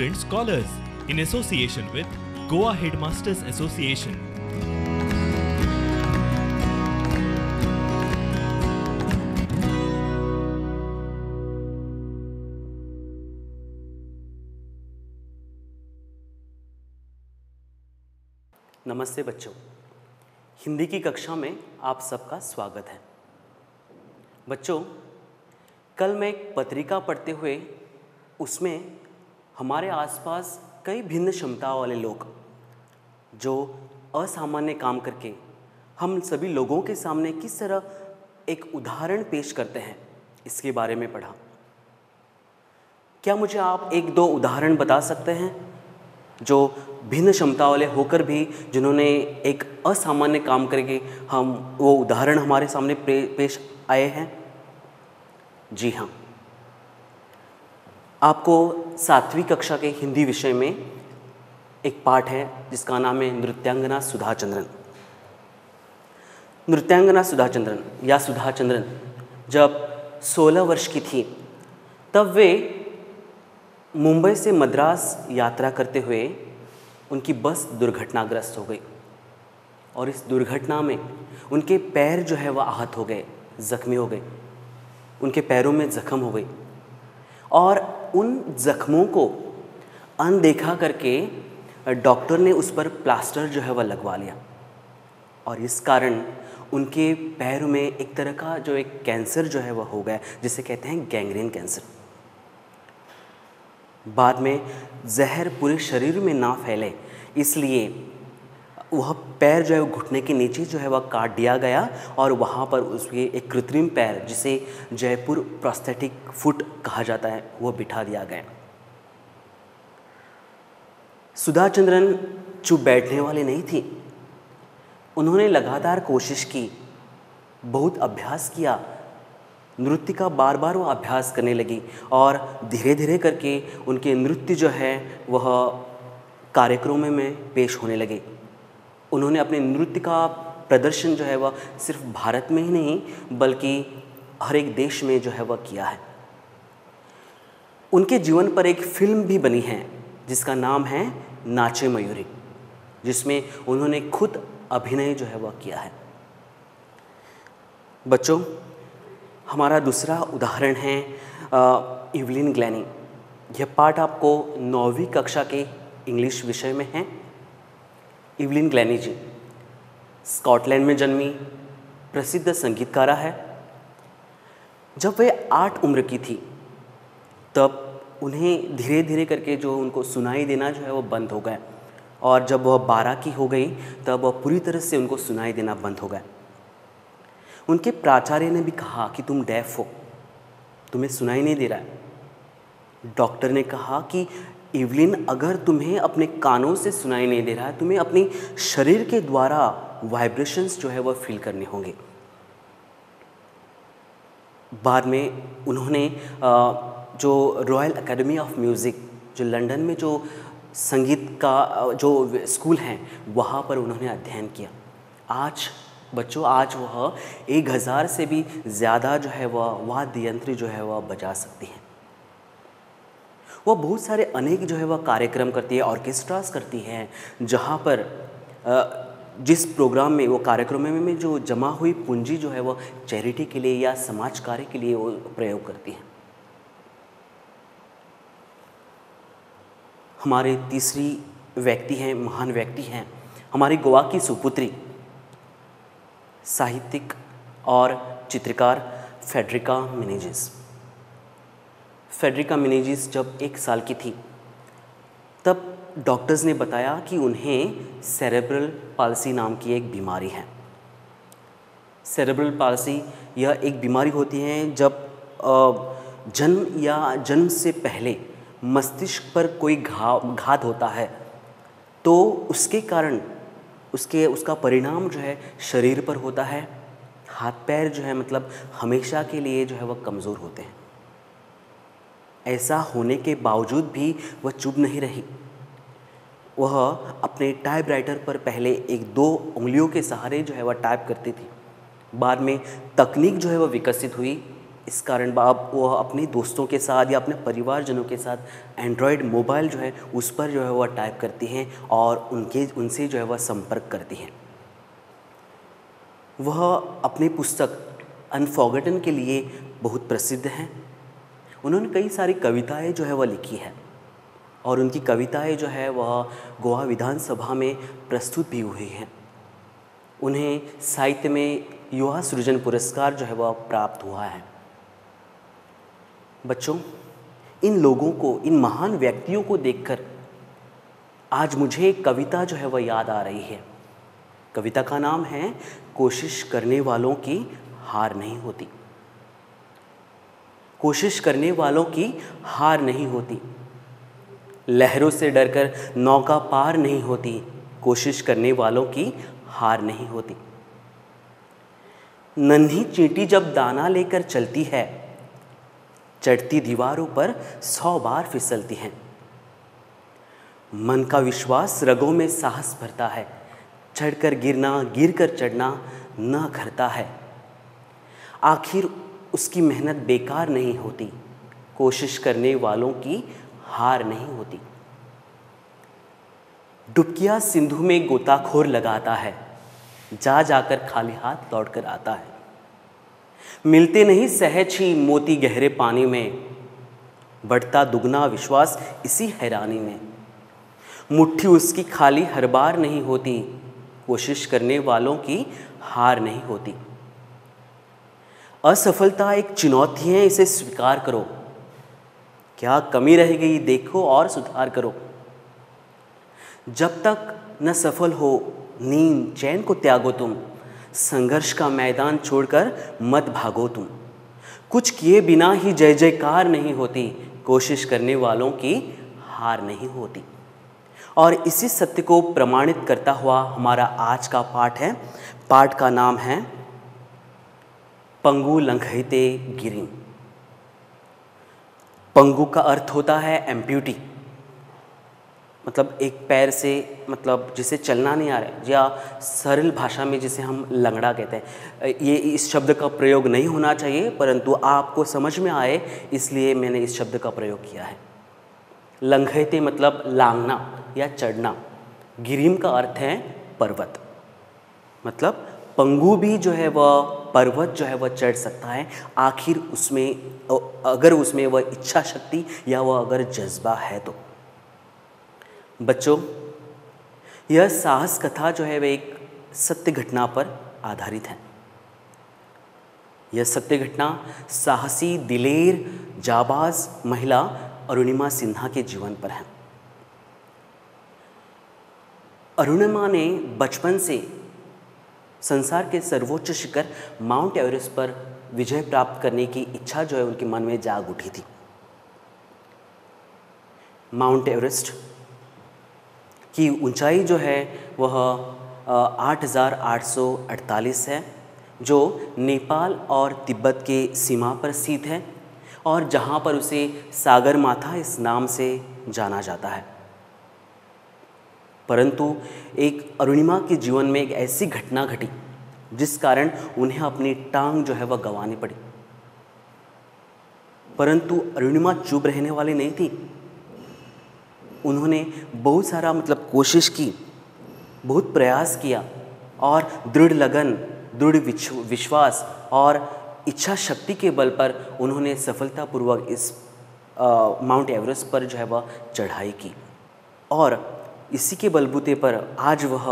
Student Scholars in association with Goa Headmasters Association. नमस्ते बच्चों, हिंदी की कक्षा में आप सबका स्वागत है। बच्चों, कल मैं एक पत्रिका पढ़ते हुए उसमें हमारे आसपास कई भिन्न क्षमताओं वाले लोग जो असामान्य काम करके हम सभी लोगों के सामने किस तरह एक उदाहरण पेश करते हैं, इसके बारे में पढ़ा। क्या मुझे आप एक दो उदाहरण बता सकते हैं जो भिन्न क्षमता वाले होकर भी जिन्होंने एक असामान्य काम करके हम वो उदाहरण हमारे सामने पेश आए हैं? जी हाँ, आपको 7वीं कक्षा के हिंदी विषय में एक पाठ है जिसका नाम है नृत्यांगना सुधा चंद्रन। नृत्यांगना सुधा चंद्रन या सुधा चंद्रन जब 16 वर्ष की थी तब वे मुंबई से मद्रास यात्रा करते हुए उनकी बस दुर्घटनाग्रस्त हो गई और इस दुर्घटना में उनके पैर जो है वह आहत हो गए, जख्मी हो गए, उनके पैरों में जख्म हो गई और उन जख्मों को अनदेखा करके डॉक्टर ने उस पर प्लास्टर जो है वह लगवा लिया और इस कारण उनके पैर में एक तरह का जो एक कैंसर जो है वह हो गया, जिसे कहते हैं गैंग्रीन कैंसर। बाद में जहर पूरे शरीर में ना फैले इसलिए वह पैर जो है वो घुटने के नीचे जो है वह काट दिया गया और वहाँ पर उसके एक कृत्रिम पैर जिसे जयपुर प्रोस्थेटिक फुट कहा जाता है वह बिठा दिया गया। सुधा चंद्रन चुप बैठने वाली नहीं थी, उन्होंने लगातार कोशिश की, बहुत अभ्यास किया, नृत्य का बार बार वो अभ्यास करने लगी और धीरे धीरे करके उनके नृत्य जो है वह कार्यक्रमों में पेश होने लगे। उन्होंने अपने नृत्य का प्रदर्शन जो है वह सिर्फ भारत में ही नहीं बल्कि हर एक देश में जो है वह किया है। उनके जीवन पर एक फिल्म भी बनी है जिसका नाम है नाचे मयूरी, जिसमें उन्होंने खुद अभिनय जो है वह किया है। बच्चों, हमारा दूसरा उदाहरण है इवलिन ग्लैनी। यह पाठ आपको 9वीं कक्षा के इंग्लिश विषय में है। इवलिन ग्लैनी जी स्कॉटलैंड में जन्मी प्रसिद्ध संगीतकारा है। जब वे 8 उम्र की थी तब उन्हें धीरे धीरे करके जो उनको सुनाई देना जो है वो बंद हो गया और जब वह 12 की हो गई तब वह पूरी तरह से उनको सुनाई देना बंद हो गया। उनके प्राचार्य ने भी कहा कि तुम डेफ हो, तुम्हें सुनाई नहीं दे रहा है। डॉक्टर ने कहा कि इवलिन, अगर तुम्हें अपने कानों से सुनाई नहीं दे रहा है, तुम्हें अपनी शरीर के द्वारा वाइब्रेशंस जो है वह फील करने होंगे। बाद में उन्होंने जो रॉयल एकेडमी ऑफ म्यूज़िक जो लंदन में जो संगीत का जो स्कूल हैं वहाँ पर उन्होंने अध्ययन किया। आज बच्चों, आज वह 1000 से भी ज़्यादा जो है वह वाद्य यंत्र जो है वह बजा सकती हैं। वह बहुत सारे अनेक जो है वह कार्यक्रम करती है, ऑर्केस्ट्रास करती हैं, जहाँ पर जिस प्रोग्राम में वो कार्यक्रम में जो जमा हुई पूंजी जो है वह चैरिटी के लिए या समाज कार्य के लिए वो प्रयोग करती हैं। हमारे तीसरी व्यक्ति हैं, महान व्यक्ति हैं, हमारी गोवा की सुपुत्री साहित्यिक और चित्रकार फेडरिका मेनेजिस। फेडरिका मेनेजिस जब 1 साल की थी तब डॉक्टर्स ने बताया कि उन्हें सेरेब्रल पाल्सी नाम की एक बीमारी है। सेरेब्रल पाल्सी यह एक बीमारी होती है जब जन्म या जन्म से पहले मस्तिष्क पर कोई घात होता है तो उसके कारण उसका परिणाम जो है शरीर पर होता है। हाथ पैर जो है मतलब हमेशा के लिए जो है वह कमज़ोर होते हैं। ऐसा होने के बावजूद भी वह चुप नहीं रही। वह अपने टाइपराइटर पर पहले 1-2 उंगलियों के सहारे जो है वह टाइप करती थी। बाद में तकनीक जो है वह विकसित हुई इस कारण वो अपने दोस्तों के साथ या अपने परिवारजनों के साथ एंड्रॉयड मोबाइल जो है उस पर जो है वह टाइप करती हैं और उनसे जो है वह संपर्क करती हैं। वह अपनी पुस्तक अनफॉरगॉटन के लिए बहुत प्रसिद्ध हैं। उन्होंने कई सारी कविताएं जो है वह लिखी है और उनकी कविताएं जो है वह गोवा विधानसभा में प्रस्तुत भी हुई हैं। उन्हें साहित्य में युवा सृजन पुरस्कार जो है वह प्राप्त हुआ है। बच्चों, इन लोगों को, इन महान व्यक्तियों को देखकर आज मुझे एक कविता जो है वह याद आ रही है। कविता का नाम है कोशिश करने वालों की हार नहीं होती। कोशिश करने वालों की हार नहीं होती, लहरों से डरकर नौका पार नहीं होती। कोशिश करने वालों की हार नहीं होती। नन्ही चींटी जब दाना लेकर चलती है, चढ़ती दीवारों पर 100 बार फिसलती है। मन का विश्वास रगों में साहस भरता है, चढ़कर गिरना, गिरकर चढ़ना न करता है। आखिर उसकी मेहनत बेकार नहीं होती। कोशिश करने वालों की हार नहीं होती। डुबकिया सिंधु में गोताखोर लगाता है, जा जाकर खाली हाथ लौट कर आता है। मिलते नहीं सहज ही मोती गहरे पानी में, बढ़ता दुगना विश्वास इसी हैरानी में। मुट्ठी उसकी खाली हर बार नहीं होती। कोशिश करने वालों की हार नहीं होती। असफलता एक चुनौती है, इसे स्वीकार करो। क्या कमी रह गई देखो और सुधार करो। जब तक न सफल हो नींद चैन को त्यागो तुम। संघर्ष का मैदान छोड़कर मत भागो तुम। कुछ किए बिना ही जय जयकार नहीं होती। कोशिश करने वालों की हार नहीं होती। और इसी सत्य को प्रमाणित करता हुआ हमारा आज का पाठ है। पाठ का नाम है पंगु लंघयते गिरिम। पंगु का अर्थ होता है एम्प्यूटी, मतलब एक पैर से, मतलब जिसे चलना नहीं आ रहा है, या सरल भाषा में जिसे हम लंगड़ा कहते हैं। ये इस शब्द का प्रयोग नहीं होना चाहिए, परंतु आपको समझ में आए इसलिए मैंने इस शब्द का प्रयोग किया है। लंघयते मतलब लांघना या चढ़ना। गिरिम का अर्थ है पर्वत, मतलब पंगु भी जो है वह पर्वत जो है वह चढ़ सकता है, आखिर उसमें, अगर उसमें वह इच्छा शक्ति या वह अगर जज्बा है तो। बच्चों, यह साहस कथा जो है वह एक सत्य घटना पर आधारित है। यह सत्य घटना साहसी, दिलेर, जाबाज महिला अरुणिमा सिन्हा के जीवन पर है। अरुणिमा ने बचपन से संसार के सर्वोच्च शिखर माउंट एवरेस्ट पर विजय प्राप्त करने की इच्छा जो है उनके मन में जाग उठी थी। माउंट एवरेस्ट की ऊंचाई जो है वह 8,848 है, जो नेपाल और तिब्बत के सीमा पर स्थित है और जहां पर उसे सागर माथा इस नाम से जाना जाता है। परंतु एक अरुणिमा के जीवन में एक ऐसी घटना घटी जिस कारण उन्हें अपनी टांग जो है वह गंवानी पड़ी। परंतु अरुणिमा चुप रहने वाली नहीं थी। उन्होंने बहुत सारा कोशिश की, बहुत प्रयास किया और दृढ़ लगन, दृढ़ विश्वास और इच्छा शक्ति के बल पर उन्होंने सफलतापूर्वक इस माउंट एवरेस्ट पर जो है वह चढ़ाई की। और इसी के बलबूते पर आज वह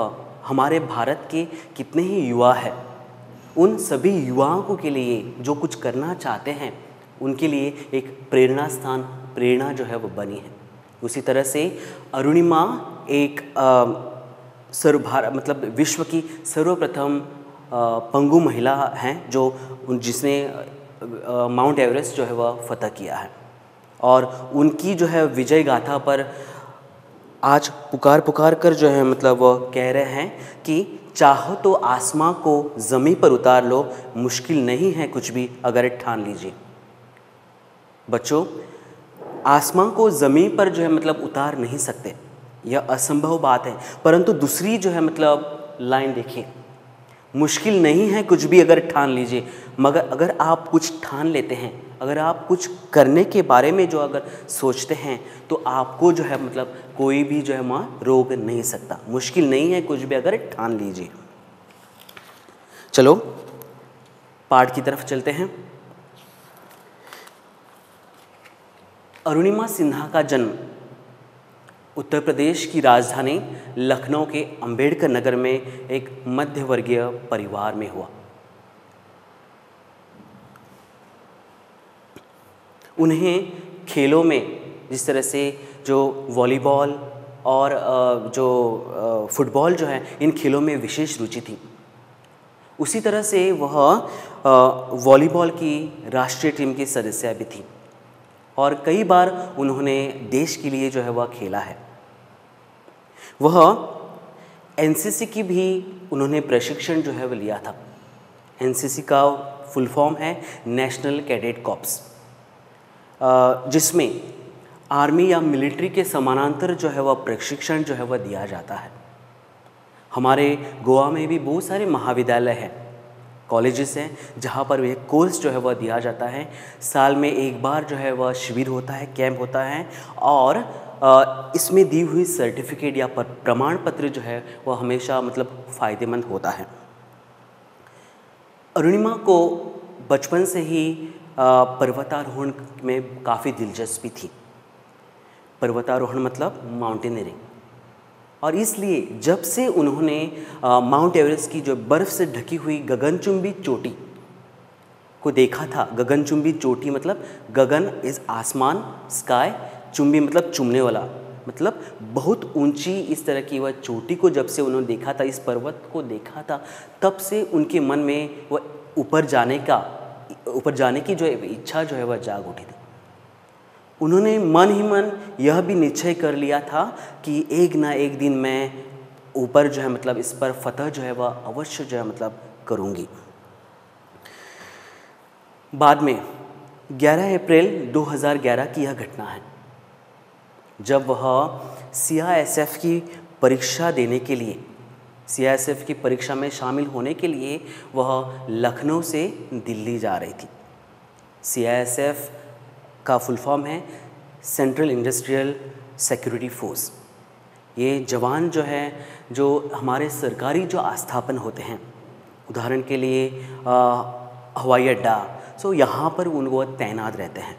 हमारे भारत के कितने ही युवा हैं, उन सभी युवाओं के लिए जो कुछ करना चाहते हैं उनके लिए एक प्रेरणा स्थान, प्रेरणा जो है वो बनी है। उसी तरह से अरुणिमा एक विश्व की सर्वप्रथम पंगु महिला हैं जिसने माउंट एवरेस्ट जो है वह फतह किया है। और उनकी जो है विजय गाथा पर आज पुकार कर जो है वो कह रहे हैं कि चाहो तो आसमां को ज़मीं पर उतार लो, मुश्किल नहीं है कुछ भी अगर ठान लीजिए। बच्चों, आसमां को ज़मीं पर जो है उतार नहीं सकते, यह असंभव बात है। परंतु दूसरी जो है लाइन देखिए, मुश्किल नहीं है कुछ भी अगर ठान लीजिए, मगर अगर आप कुछ ठान लेते हैं, अगर आप कुछ करने के बारे में जो अगर सोचते हैं, तो आपको जो है मतलब कोई भी जो है वहाँ रोक नहीं सकता। मुश्किल नहीं है कुछ भी अगर ठान लीजिए। चलो पाठ की तरफ चलते हैं। अरुणिमा सिन्हा का जन्म उत्तर प्रदेश की राजधानी लखनऊ के अंबेडकर नगर में एक मध्यवर्गीय परिवार में हुआ। उन्हें खेलों में जिस तरह से जो वॉलीबॉल और जो फुटबॉल जो है, इन खेलों में विशेष रुचि थी। उसी तरह से वह वॉलीबॉल की राष्ट्रीय टीम की सदस्य भी थी और कई बार उन्होंने देश के लिए जो है वह खेला है। वह एनसीसी की भी उन्होंने प्रशिक्षण जो है वह लिया था। एनसीसी का फुल फॉर्म है नेशनल कैडेट कॉर्प्स, जिसमें आर्मी या मिलिट्री के समानांतर जो है वह प्रशिक्षण जो है वह दिया जाता है। हमारे गोवा में भी बहुत सारे महाविद्यालय हैं, कॉलेजेस हैं, जहाँ पर वह कोर्स जो है वह दिया जाता है। साल में एक बार जो है वह शिविर होता है, कैंप होता है, और इसमें दी हुई सर्टिफिकेट या प्रमाण पत्र जो है वह हमेशा मतलब फ़ायदेमंद होता है। अरुणिमा को बचपन से ही पर्वतारोहण में काफ़ी दिलचस्पी थी। पर्वतारोहण मतलब माउंटेनियरिंग, और इसलिए जब से उन्होंने माउंट एवरेस्ट की जो बर्फ़ से ढकी हुई गगनचुंबी चोटी को देखा था। गगनचुंबी चोटी मतलब गगन इज़ आसमान, स्काई, चुंबी मतलब चुमने वाला, मतलब बहुत ऊंची इस तरह की वह चोटी को जब से उन्होंने देखा था, इस पर्वत को देखा था, तब से उनके मन में वह ऊपर जाने की जो इच्छा जो है वह जाग उठी थी। उन्होंने मन ही मन यह भी निश्चय कर लिया था कि एक ना एक दिन मैं ऊपर जो है मतलब इस पर फतह जो है वह अवश्य जो है मतलब करूँगी। बाद में 11 अप्रैल 2011 की यह घटना है, जब वह CISF की परीक्षा देने के लिए, CISF की परीक्षा में शामिल होने के लिए वह लखनऊ से दिल्ली जा रही थी। CISF का फुल फॉर्म है सेंट्रल इंडस्ट्रियल सिक्योरिटी फोर्स। ये जवान जो है, जो हमारे सरकारी जो आस्थापन होते हैं, उदाहरण के लिए हवाई अड्डा, सो यहाँ पर उनको तैनात रहते हैं।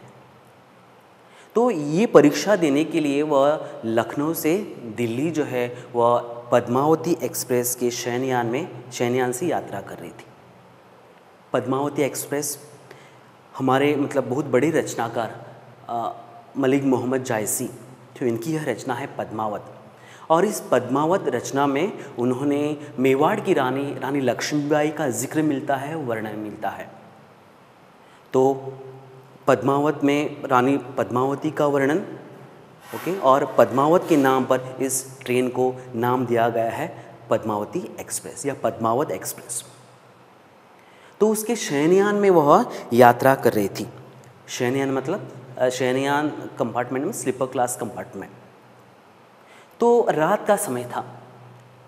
तो ये परीक्षा देने के लिए वह लखनऊ से दिल्ली जो है वह पद्मावती एक्सप्रेस के शयनयान से यात्रा कर रही थी। पद्मावती एक्सप्रेस हमारे मतलब बहुत बड़े रचनाकार मलिक मोहम्मद जायसी, तो इनकी यह रचना है पद्मावत, और इस पद्मावत रचना में उन्होंने मेवाड़ की रानी लक्ष्मीबाई का जिक्र मिलता है, वर्णन मिलता है। तो पद्मावत में रानी पद्मावती का वर्णन, ओके, और पद्मावत के नाम पर इस ट्रेन को नाम दिया गया है पद्मावती एक्सप्रेस या पद्मावत एक्सप्रेस। तो उसके शयनयान में वह यात्रा कर रही थी। शयनयान मतलब शयनयान कंपार्टमेंट में स्लीपर क्लास कंपार्टमेंट। तो रात का समय था,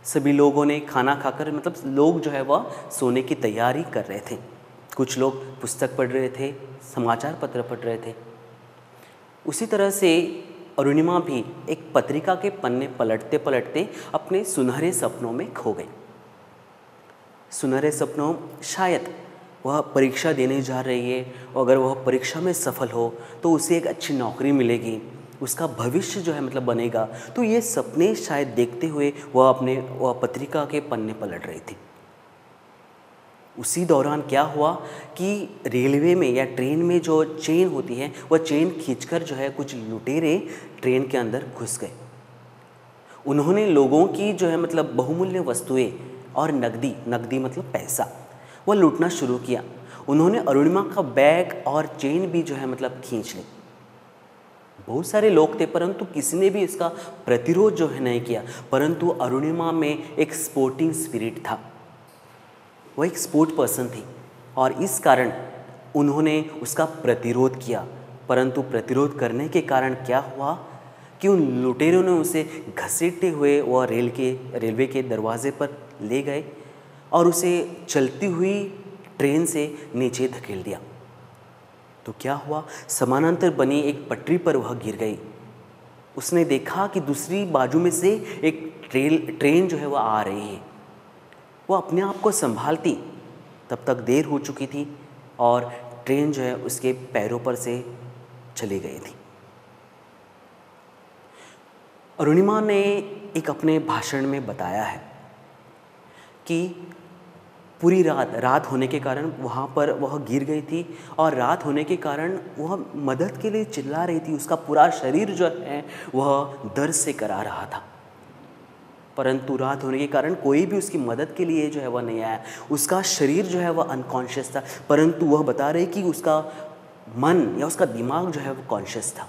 सभी लोगों ने खाना खाकर मतलब लोग जो है वह सोने की तैयारी कर रहे थे। कुछ लोग पुस्तक पढ़ रहे थे, समाचार पत्र पढ़ रहे थे। उसी तरह से अरुणिमा भी एक पत्रिका के पन्ने पलटते पलटते अपने सुनहरे सपनों में खो गई। सुनहरे सपनों, शायद वह परीक्षा देने जा रही है, और अगर वह परीक्षा में सफल हो तो उसे एक अच्छी नौकरी मिलेगी, उसका भविष्य जो है मतलब बनेगा। तो ये सपने शायद देखते हुए वह पत्रिका के पन्ने पलट रही थी। उसी दौरान क्या हुआ कि रेलवे में या ट्रेन में जो चेन होती है, वह चेन खींचकर जो है कुछ लुटेरे ट्रेन के अंदर घुस गए। उन्होंने लोगों की जो है मतलब बहुमूल्य वस्तुएं और नकदी मतलब पैसा, वह लूटना शुरू किया। उन्होंने अरुणिमा का बैग और चेन भी जो है मतलब खींच ली। बहुत सारे लोग थे, परंतु किसी ने भी इसका प्रतिरोध जो है नहीं किया। परंतु अरुणिमा में एक स्पोर्टिंग स्पिरिट था, वह एक स्पोर्ट पर्सन थी, और इस कारण उन्होंने उसका प्रतिरोध किया। परंतु प्रतिरोध करने के कारण क्या हुआ कि उन लुटेरों ने उसे घसीटते हुए वह रेलवे के दरवाजे पर ले गए और उसे चलती हुई ट्रेन से नीचे धकेल दिया। तो क्या हुआ, समानांतर बनी एक पटरी पर वह गिर गई। उसने देखा कि दूसरी बाजू में से एक ट्रेन जो है वह आ रही है। वो अपने आप को संभालती तब तक देर हो चुकी थी और ट्रेन जो है उसके पैरों पर से चली गई थी। अरुणिमा ने एक अपने भाषण में बताया है कि पूरी रात होने के कारण वहाँ पर वह गिर गई थी और रात होने के कारण वह मदद के लिए चिल्ला रही थी। उसका पूरा शरीर जो है वह दर्द से करा रहा था, परंतु रात होने के कारण कोई भी उसकी मदद के लिए जो है वह नहीं आया। उसका शरीर जो है वह अनकॉन्शियस था, परंतु वह बता रही कि उसका मन या उसका दिमाग जो है वह कॉन्शियस था।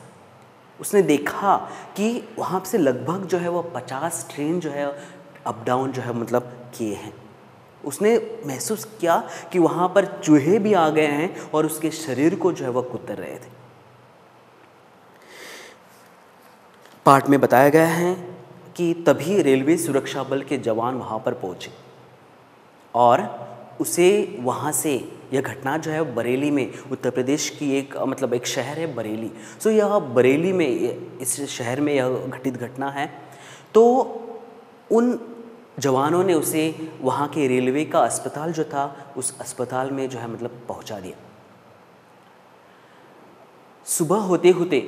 उसने देखा कि वहाँ से लगभग जो है वह 50 ट्रेन जो है अप डाउन जो है मतलब किए हैं। उसने महसूस किया कि वहाँ पर चूहे भी आ गए हैं और उसके शरीर को जो है वह कुतर रहे थे। पाठ में बताया गया है कि तभी रेलवे सुरक्षा बल के जवान वहाँ पर पहुँचे और उसे वहाँ से, यह घटना जो है बरेली में, उत्तर प्रदेश की एक शहर है बरेली। सो यह बरेली में, इस शहर में यह घटित घटना है। तो उन जवानों ने उसे वहाँ के रेलवे का अस्पताल जो था उस अस्पताल में जो है मतलब पहुँचा दिया। सुबह होते होते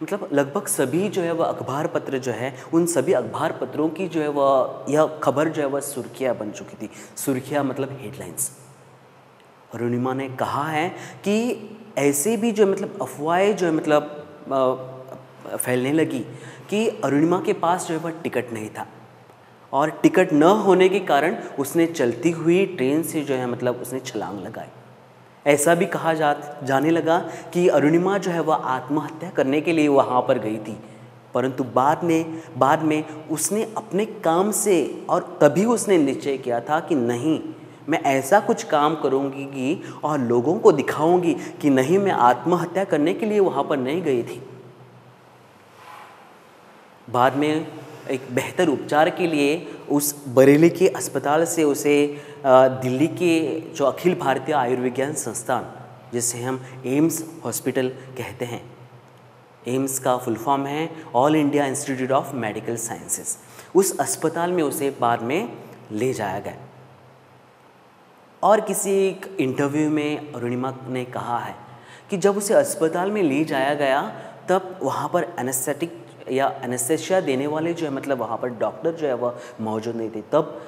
मतलब लगभग सभी जो है वह अखबार पत्र जो है, उन सभी अखबार पत्रों की जो है वह यह खबर जो है वह सुर्खियाँ बन चुकी थी। सुर्खियाँ मतलब हेडलाइंस। अरुणिमा ने कहा है कि ऐसे भी जो मतलब अफवाहें जो है मतलब फैलने लगी कि अरुणिमा के पास जो है वह टिकट नहीं था और टिकट न होने के कारण उसने चलती हुई ट्रेन से जो है मतलब उसने छलांग लगाई। ऐसा भी कहा जाने लगा कि अरुणिमा जो है वह आत्महत्या करने के लिए वहाँ पर गई थी, परंतु बाद में उसने अपने काम से, और तभी उसने निश्चय किया था कि नहीं, मैं ऐसा कुछ काम करूँगी और लोगों को दिखाऊंगी कि नहीं, मैं आत्महत्या करने के लिए वहाँ पर नहीं गई थी। बाद में एक बेहतर उपचार के लिए उस बरेली के अस्पताल से उसे दिल्ली के जो अखिल भारतीय आयुर्विज्ञान संस्थान, जिसे हम एम्स हॉस्पिटल कहते हैं, एम्स का फुल फॉर्म है all India institute of medical sciences, उस अस्पताल में उसे बाद में ले जाया गया। और किसी एक इंटरव्यू में अरुणिमा ने कहा है कि जब उसे अस्पताल में ले जाया गया तब वहाँ पर एनेस्थेटिक या एनेस्थेशिया देने वाले जो है मतलब वहाँ पर डॉक्टर जो है वह मौजूद नहीं थे। तब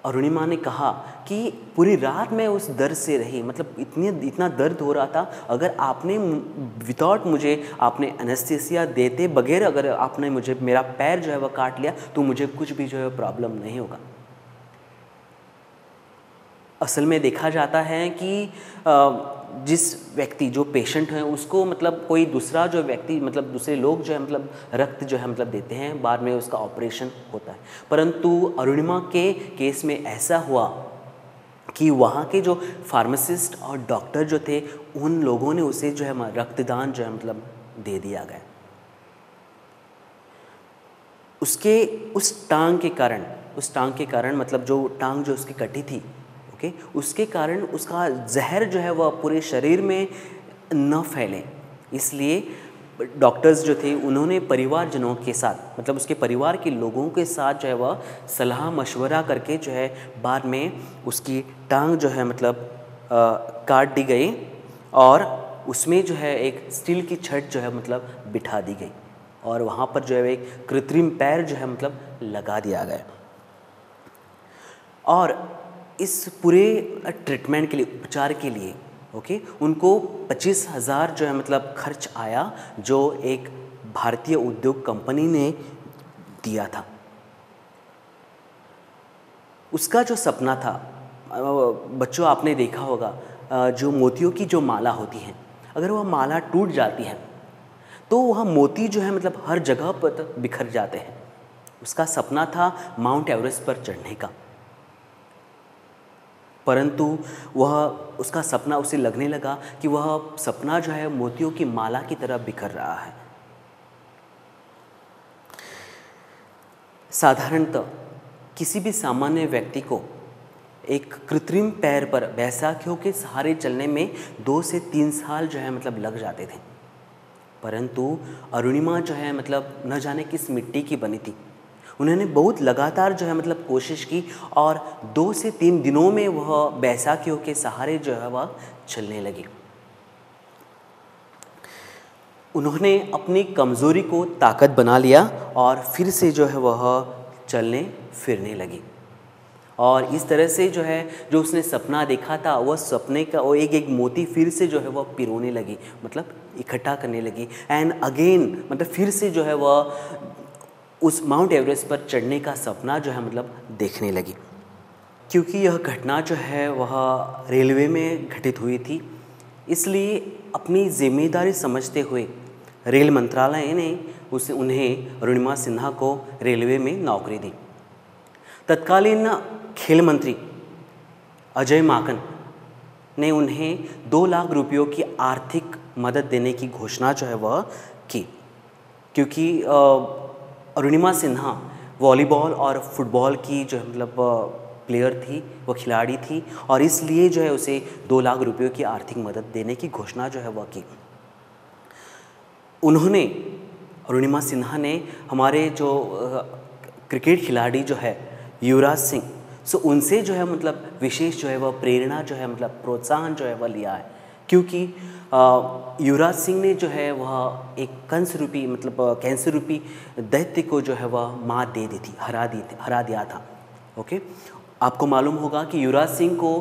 अरुणिमा ने कहा कि पूरी रात मैं उस दर्द से रही, मतलब इतना दर्द हो रहा था, अगर आपने विदाउट मुझे आपने एनेस्थेसिया देते बगैर अगर आपने मुझे मेरा पैर जो है वह काट लिया तो मुझे कुछ भी जो है प्रॉब्लम नहीं होगा। असल में देखा जाता है कि जिस व्यक्ति, जो पेशेंट हैं, उसको मतलब कोई दूसरा जो व्यक्ति मतलब दूसरे लोग जो है मतलब रक्त जो है मतलब देते हैं, बाद में उसका ऑपरेशन होता है। परंतु अरुणिमा के केस में ऐसा हुआ कि वहाँ के जो फार्मासिस्ट और डॉक्टर जो थे, उन लोगों ने उसे जो है रक्तदान जो है मतलब दे दिया गया। उसके उस टांग के कारण मतलब जो टांग जो उसकी कटी थी, उसके कारण उसका जहर जो है वह पूरे शरीर में न फैले, इसलिए डॉक्टर्स जो थे उन्होंने परिवारजनों के साथ, मतलब उसके परिवार के लोगों के साथ जो है वह सलाह मशवरा करके जो है बाद में उसकी टांग जो है मतलब काट दी गई और उसमें जो है एक स्टील की छड़ जो है मतलब बिठा दी गई और वहाँ पर जो है एक कृत्रिम पैर जो है मतलब लगा दिया गया। और इस पूरे ट्रीटमेंट के लिए, उपचार के लिए उनको 25,000 जो है मतलब खर्च आया, जो एक भारतीय उद्योग कंपनी ने दिया था। उसका जो सपना था, बच्चों आपने देखा होगा, जो मोतियों की जो माला होती है, अगर वह माला टूट जाती है तो वह मोती जो है मतलब हर जगह पर बिखर जाते हैं। उसका सपना था माउंट एवरेस्ट पर चढ़ने का, परंतु उसका सपना उसे लगने लगा कि वह सपना जो है मोतियों की माला की तरह बिखर रहा है। साधारणतः किसी भी सामान्य व्यक्ति को एक कृत्रिम पैर पर बैसाखियों के सहारे चलने में 2 से 3 साल जो है मतलब लग जाते थे। परंतु अरुणिमा जो है मतलब न जाने किस मिट्टी की बनी थी। उन्होंने बहुत लगातार जो है मतलब कोशिश की और 2 से 3 दिनों में वह बैसाखियों के सहारे जो है वह चलने लगी। उन्होंने अपनी कमज़ोरी को ताकत बना लिया और फिर से जो है वह चलने फिरने लगी। और इस तरह से जो है जो उसने सपना देखा था वह सपने का वो एक एक मोती फिर से जो है वह पिरोने लगी, मतलब इकट्ठा करने लगी। एंड अगेन मतलब फिर से जो है वह उस माउंट एवरेस्ट पर चढ़ने का सपना जो है मतलब देखने लगी। क्योंकि यह घटना जो है वह रेलवे में घटित हुई थी, इसलिए अपनी जिम्मेदारी समझते हुए रेल मंत्रालय ने उन्हें अरुणिमा सिन्हा को रेलवे में नौकरी दी। तत्कालीन खेल मंत्री अजय माकन ने उन्हें 2 लाख रुपयों की आर्थिक मदद देने की घोषणा जो है वह की, क्योंकि अरुणिमा सिन्हा वॉलीबॉल और फुटबॉल की जो मतलब प्लेयर थी, वो खिलाड़ी थी और इसलिए जो है उसे 2 लाख रुपयों की आर्थिक मदद देने की घोषणा जो है वह की। उन्होंने अरुणिमा सिन्हा ने हमारे जो क्रिकेट खिलाड़ी जो है युवराज सिंह, सो उनसे जो है मतलब विशेष जो है वह प्रेरणा जो है मतलब प्रोत्साहन जो है वह लिया है, क्योंकि युवराज सिंह ने जो है वह एक कंस रूपी मतलब कैंसर रूपी दैत्य को जो है वह मात दे दी थी, हरा दिया था। ओके, आपको मालूम होगा कि युवराज सिंह को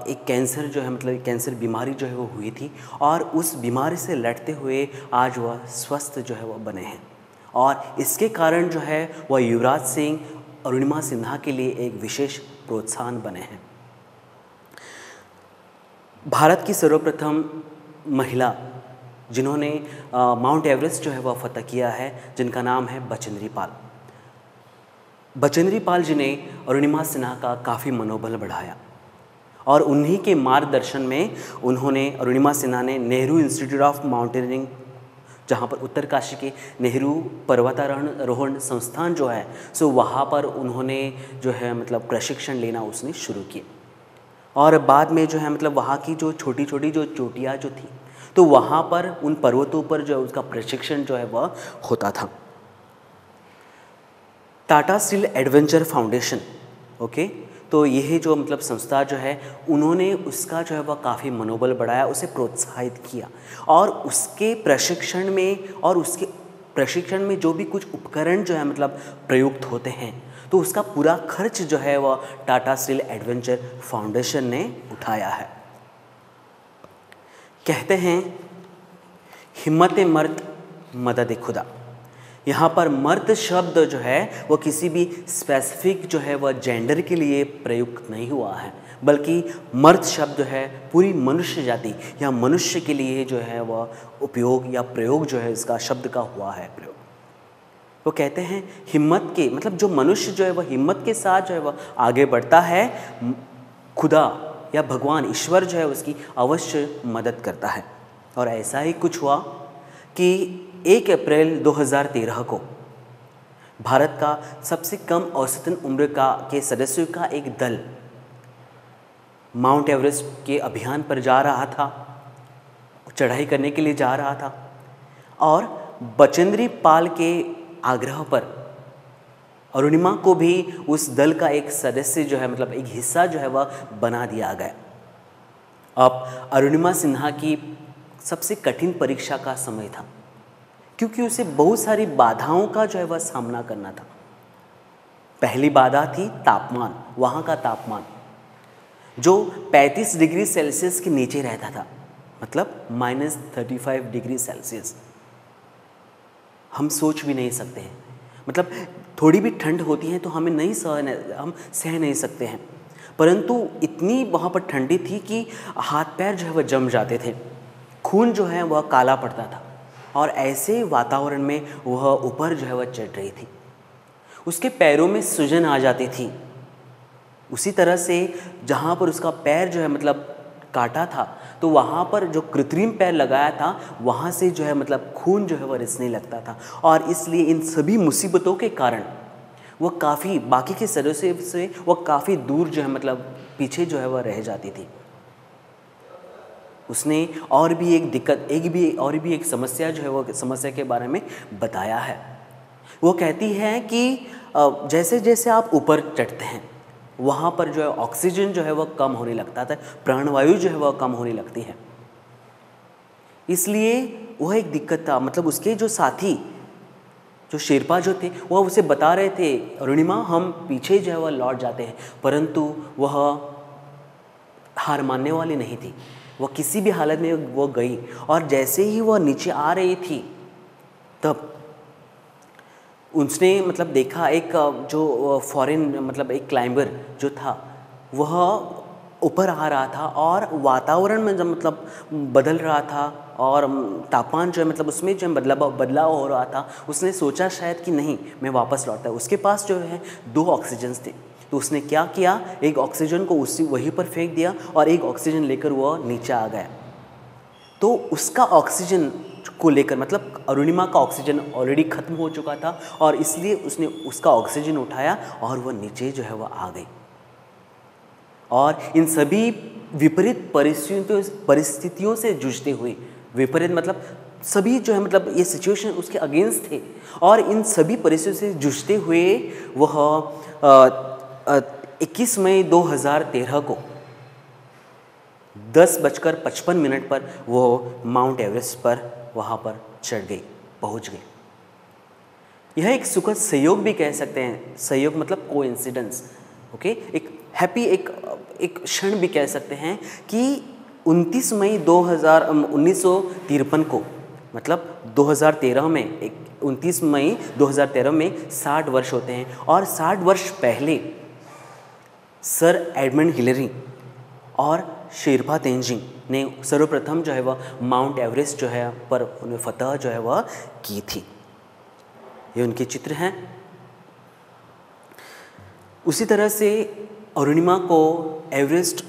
एक कैंसर जो है मतलब कैंसर बीमारी जो है वो हुई थी और उस बीमारी से लड़ते हुए आज वह स्वस्थ जो है वह बने हैं और इसके कारण जो है वह युवराज सिंह अरुणिमा सिन्हा के लिए एक विशेष प्रोत्साहन बने हैं। भारत की सर्वप्रथम महिला जिन्होंने माउंट एवरेस्ट जो है वह फतह किया है, जिनका नाम है बचेंद्री पाल। बचेंद्री पाल जी ने अरुणिमा सिन्हा का काफ़ी मनोबल बढ़ाया और उन्हीं के मार्गदर्शन में उन्होंने अरुणिमा सिन्हा ने नेहरू इंस्टीट्यूट ऑफ माउंटेनियरिंग, जहाँ पर उत्तरकाशी के नेहरू पर्वतारोहण संस्थान जो है, सो वहाँ पर उन्होंने जो है मतलब प्रशिक्षण लेना उसने शुरू किया और बाद में जो है मतलब वहाँ की जो छोटी छोटी जो चोटियाँ जो थी, तो वहाँ पर उन पर्वतों पर जो उसका प्रशिक्षण जो है वह होता था। Tata steel adventure foundation, okay, तो यह जो मतलब संस्था जो है उन्होंने उसका जो है वह काफ़ी मनोबल बढ़ाया, उसे प्रोत्साहित किया और उसके प्रशिक्षण में जो भी कुछ उपकरण जो है मतलब प्रयुक्त होते हैं, तो उसका पूरा खर्च जो है वह टाटा स्टील एडवेंचर फाउंडेशन ने उठाया है। कहते हैं हिम्मत मर्द मदद खुदा। यहाँ पर मर्द शब्द जो है वो किसी भी स्पेसिफिक जो है वह जेंडर के लिए प्रयुक्त नहीं हुआ है, बल्कि मर्द शब्द जो है पूरी मनुष्य जाति या मनुष्य के लिए जो है वह उपयोग या प्रयोग जो है इसका शब्द का हुआ है प्रयोग। वो कहते हैं हिम्मत के मतलब जो मनुष्य जो है वह हिम्मत के साथ जो है वह आगे बढ़ता है, खुदा या भगवान ईश्वर जो है उसकी अवश्य मदद करता है। और ऐसा ही कुछ हुआ कि 1 अप्रैल 2013 को भारत का सबसे कम औसतन उम्र के सदस्यों का एक दल माउंट एवरेस्ट के अभियान पर जा रहा था, चढ़ाई करने के लिए जा रहा था और बचेंद्री पाल के आग्रह पर अरुणिमा को भी उस दल का एक सदस्य जो है मतलब एक हिस्सा जो है वह बना दिया गया। अब अरुणिमा सिन्हा की सबसे कठिन परीक्षा का समय था, क्योंकि उसे बहुत सारी बाधाओं का जो है वह सामना करना था। पहली बाधा थी तापमान, वहाँ का तापमान जो 35 डिग्री सेल्सियस के नीचे रहता था, मतलब -35 डिग्री सेल्सियस। हम सोच भी नहीं सकते हैं, मतलब थोड़ी भी ठंड होती है तो हम सह नहीं सकते हैं, परंतु इतनी वहाँ पर ठंडी थी कि हाथ पैर जो है वह जम जाते थे, खून जो है वह काला पड़ता था और ऐसे वातावरण में वह ऊपर जो है वह चढ़ रही थी। उसके पैरों में सूजन आ जाती थी। उसी तरह से जहाँ पर उसका पैर जो है मतलब काटा था, तो वहाँ पर जो कृत्रिम पैर लगाया था वहाँ से जो है मतलब खून जो है वह रिसने लगता था और इसलिए इन सभी मुसीबतों के कारण वो काफ़ी बाकी के सदस्यों से वो काफ़ी दूर जो है मतलब पीछे जो है वह रह जाती थी। उसने और भी एक दिक्कत और भी एक समस्या जो है वो समस्या के बारे में बताया है। वो कहती है कि जैसे जैसे आप ऊपर चढ़ते हैं वहाँ पर जो है ऑक्सीजन जो है वह कम होने लगता था, प्राणवायु जो है वह कम होने लगती है। इसलिए वह एक दिक्कत था। मतलब उसके जो साथी जो शेरपा जो थे वह उसे बता रहे थे, अरुणिमा हम पीछे जो है वह लौट जाते हैं, परंतु वह हार मानने वाली नहीं थी। वह किसी भी हालत में वो गई और जैसे ही वह नीचे आ रही थी तब उसने मतलब देखा एक जो फॉरेन मतलब एक क्लाइंबर जो था वह ऊपर आ रहा था और वातावरण में जब मतलब बदल रहा था और तापमान जो है मतलब उसमें जो बदलाव हो रहा था। उसने सोचा शायद कि नहीं मैं वापस लौटता है। उसके पास जो है 2 ऑक्सीजन थे, तो उसने क्या किया, एक ऑक्सीजन को वहीं पर फेंक दिया और एक ऑक्सीजन लेकर वह नीचे आ गया। तो उसका ऑक्सीजन को लेकर मतलब अरुणिमा का ऑक्सीजन ऑलरेडी ख़त्म हो चुका था और इसलिए उसने उसका ऑक्सीजन उठाया और वह नीचे जो है वह आ गई। और इन सभी विपरीत परिस्थितियों से जूझते हुए, विपरीत मतलब सभी जो है मतलब ये सिचुएशन उसके अगेंस्ट थे और इन सभी परिस्थितियों से जूझते हुए वह 21 मई 2013 को 10:55 पर वो माउंट एवरेस्ट पर वहाँ पर पहुँच गई। यह एक सुखद संयोग भी कह सकते हैं, संयोग मतलब कोइंसिडेंस, ओके, एक हैप्पी एक क्षण भी कह सकते हैं कि 29 मई 1953 को मतलब 2013 में 29 मई 2013 में 60 वर्ष होते हैं और 60 वर्ष पहले सर एडमंड हिलरी और शेरपा तेंजिंग ने सर्वप्रथम जो है वह माउंट एवरेस्ट जो है पर उन्हें फतह जो है वह की थी। ये उनके चित्र हैं। उसी तरह से अरुणिमा को एवरेस्ट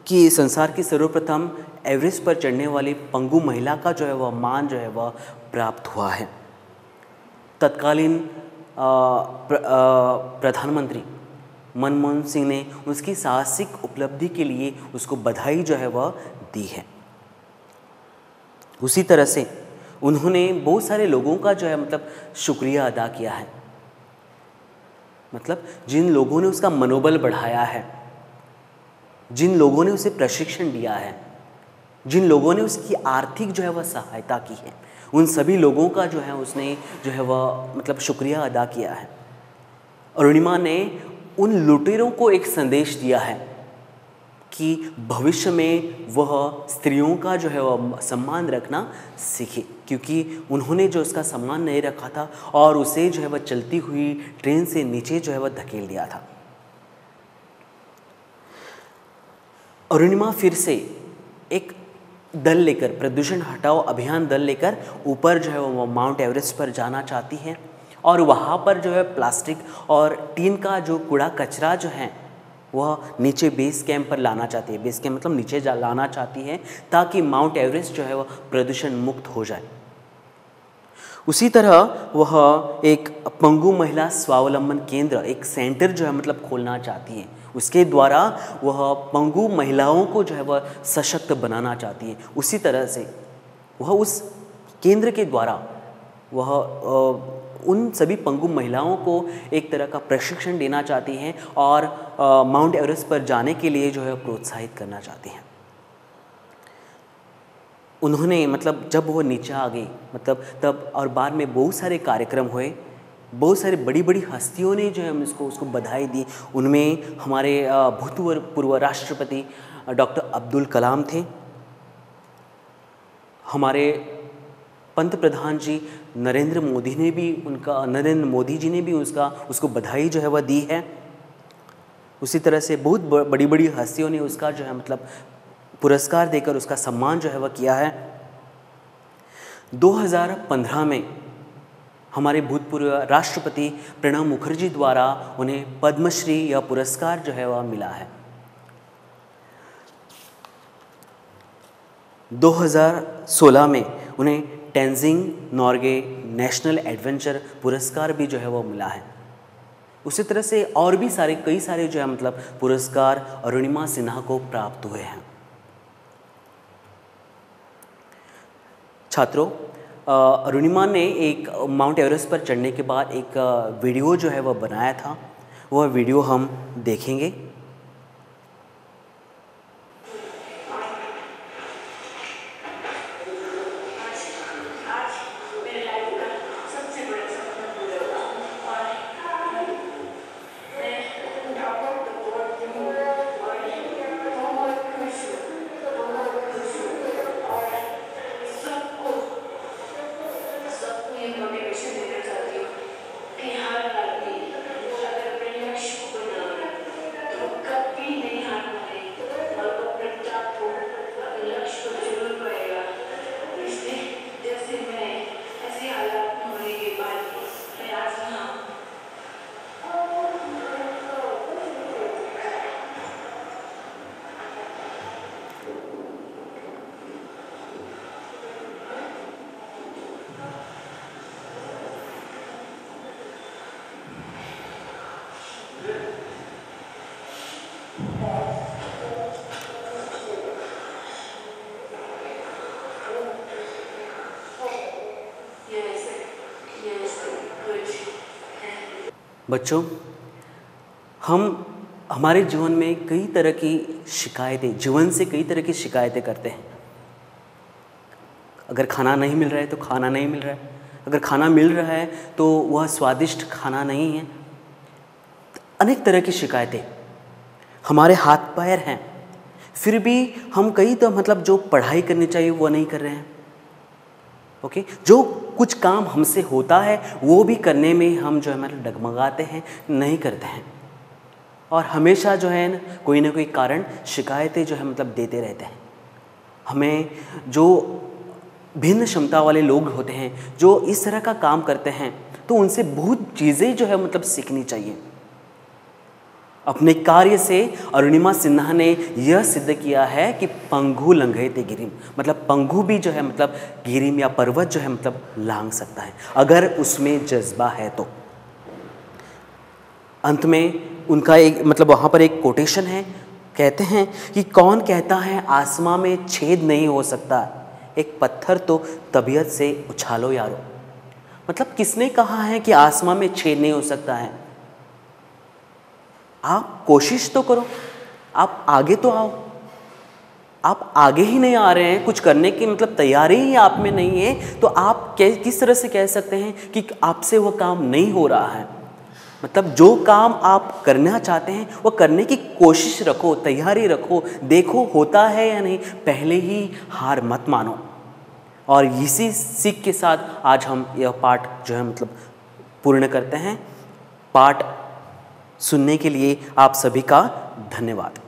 की संसार की सर्वप्रथम एवरेस्ट पर चढ़ने वाली पंगु महिला का जो है वह मान जो है वह प्राप्त हुआ है। तत्कालीन प्रधानमंत्री मनमोहन सिंह ने उसकी साहसिक उपलब्धि के लिए उसको बधाई जो है वह दी है। उसी तरह से उन्होंने बहुत सारे लोगों का जो है मतलब शुक्रिया अदा किया है। मतलब जिन लोगों ने उसका मनोबल बढ़ाया है, जिन लोगों ने उसे प्रशिक्षण दिया है, जिन लोगों ने उसकी आर्थिक जो है वह सहायता की है, उन सभी लोगों का जो है उसने जो है वह मतलब शुक्रिया अदा किया है। अरुणिमा ने उन लुटेरों को एक संदेश दिया है कि भविष्य में वह स्त्रियों का जो है वह सम्मान रखना सीखे, क्योंकि उन्होंने जो उसका सम्मान नहीं रखा था और उसे जो है वह चलती हुई ट्रेन से नीचे जो है वह धकेल दिया था। अरुणिमा फिर से एक दल लेकर, प्रदूषण हटाओ अभियान दल लेकर ऊपर जो है वो माउंट एवरेस्ट पर जाना चाहती हैं और वहाँ पर जो है प्लास्टिक और टीन का जो कूड़ा कचरा जो है वह नीचे बेस कैंप पर लाना चाहती है। बेस कैंप मतलब नीचे लाना चाहती है ताकि माउंट एवरेस्ट जो है वह प्रदूषण मुक्त हो जाए। उसी तरह वह एक पंगु महिला स्वावलंबन केंद्र, एक सेंटर जो है मतलब खोलना चाहती है। उसके द्वारा वह पंगु महिलाओं को जो है वह सशक्त बनाना चाहती है। उसी तरह से वह उस केंद्र के द्वारा वह उन सभी पंगु महिलाओं को एक तरह का प्रशिक्षण देना चाहती हैं और माउंट एवरेस्ट पर जाने के लिए जो है प्रोत्साहित करना चाहती हैं। उन्होंने मतलब जब वो नीचे आ गई मतलब तब और बाद में बहुत सारे कार्यक्रम हुए, बहुत सारे बड़ी बड़ी हस्तियों ने जो है उसको बधाई दी। उनमें हमारे भूतपूर्व राष्ट्रपति डॉक्टर अब्दुल कलाम थे, हमारे पंत प्रधान जी नरेंद्र मोदी जी ने भी उसको बधाई जो है वह दी है। उसी तरह से बहुत बड़ी बड़ी हस्तियों ने उसका जो है मतलब पुरस्कार देकर उसका सम्मान जो है वह किया है। 2015 में हमारे भूतपूर्व राष्ट्रपति प्रणब मुखर्जी द्वारा उन्हें पद्मश्री यह पुरस्कार जो है वह मिला है। 2016 में उन्हें टेंजिंग नॉर्गे नेशनल एडवेंचर पुरस्कार भी जो है वो मिला है। उसी तरह से और भी कई सारे जो है मतलब पुरस्कार अरुणिमा सिन्हा को प्राप्त हुए हैं। छात्रों, अरुणिमा ने एक माउंट एवरेस्ट पर चढ़ने के बाद एक वीडियो जो है वह बनाया था, वह वीडियो हम देखेंगे। बच्चों, हम हमारे जीवन में कई तरह की शिकायतें, जीवन से कई तरह की शिकायतें करते हैं। अगर खाना नहीं मिल रहा है तो खाना नहीं मिल रहा है, अगर खाना मिल रहा है तो वह स्वादिष्ट खाना नहीं है। अनेक तरह की शिकायतें हमारे हाथ पैर हैं, फिर भी हम कई तो मतलब जो पढ़ाई करनी चाहिए वो नहीं कर रहे हैं। ओके, जो कुछ काम हमसे होता है वो भी करने में हम जो है मतलब डगमगाते हैं, नहीं करते हैं, और हमेशा जो है ना कोई कारण शिकायतें जो है मतलब देते रहते हैं। हमें जो भिन्न क्षमता वाले लोग होते हैं जो इस तरह का काम करते हैं, तो उनसे बहुत चीज़ें जो है मतलब सीखनी चाहिए। अपने कार्य से अरुणिमा सिन्हा ने यह सिद्ध किया है कि पंगु लंघयते गिरिम, मतलब पंगु भी जो है मतलब गिरिम या पर्वत जो है मतलब लांघ सकता है, अगर उसमें जज्बा है तो। अंत में उनका एक मतलब वहाँ पर एक कोटेशन है, कहते हैं कि कौन कहता है आसमां में छेद नहीं हो सकता, एक पत्थर तो तबीयत से उछालो यारो। मतलब किसने कहा है कि आसमां में छेद नहीं हो सकता है? आप कोशिश तो करो, आप आगे तो आओ। आप आगे ही नहीं आ रहे हैं, कुछ करने की मतलब तैयारी ही आप में नहीं है, तो आप किस तरह से कह सकते हैं कि आपसे वो काम नहीं हो रहा है? मतलब जो काम आप करना चाहते हैं वो करने की कोशिश रखो, तैयारी रखो, देखो होता है या नहीं, पहले ही हार मत मानो। और इसी सीख के साथ आज हम यह पाठ जो है मतलब पूर्ण करते हैं। पाठ सुनने के लिए आप सभी का धन्यवाद।